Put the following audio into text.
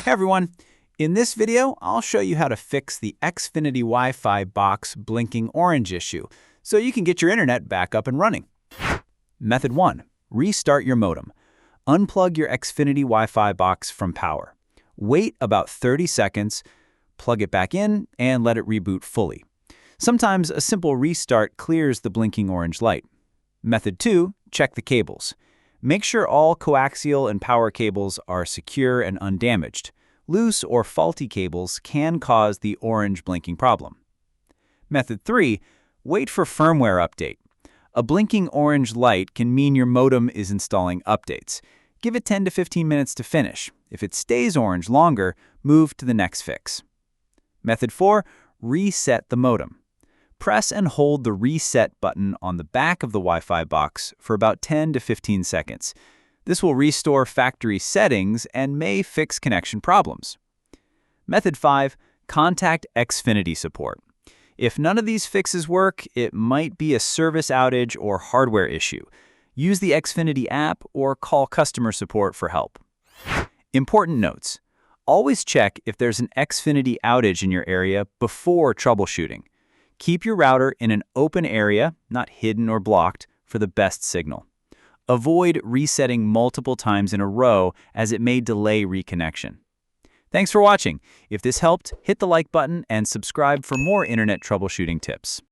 Hey everyone, in this video, I'll show you how to fix the Xfinity Wi-Fi box blinking orange issue so you can get your internet back up and running. Method 1. Restart your modem. Unplug your Xfinity Wi-Fi box from power. Wait about 30 seconds, plug it back in, and let it reboot fully. Sometimes a simple restart clears the blinking orange light. Method 2. Check the cables. Make sure all coaxial and power cables are secure and undamaged. Loose or faulty cables can cause the orange blinking problem. Method 3. Wait for firmware update. A blinking orange light can mean your modem is installing updates. Give it 10 to 15 minutes to finish. If it stays orange longer, move to the next fix. Method 4. Reset the modem. Press and hold the reset button on the back of the Wi-Fi box for about 10 to 15 seconds. This will restore factory settings and may fix connection problems. Method 5. Contact Xfinity support. If none of these fixes work, it might be a service outage or hardware issue. Use the Xfinity app or call customer support for help. Important notes. Always check if there's an Xfinity outage in your area before troubleshooting. Keep your router in an open area, not hidden or blocked, for the best signal. Avoid resetting multiple times in a row as it may delay reconnection. Thanks for watching. If this helped, hit the like button and subscribe for more internet troubleshooting tips.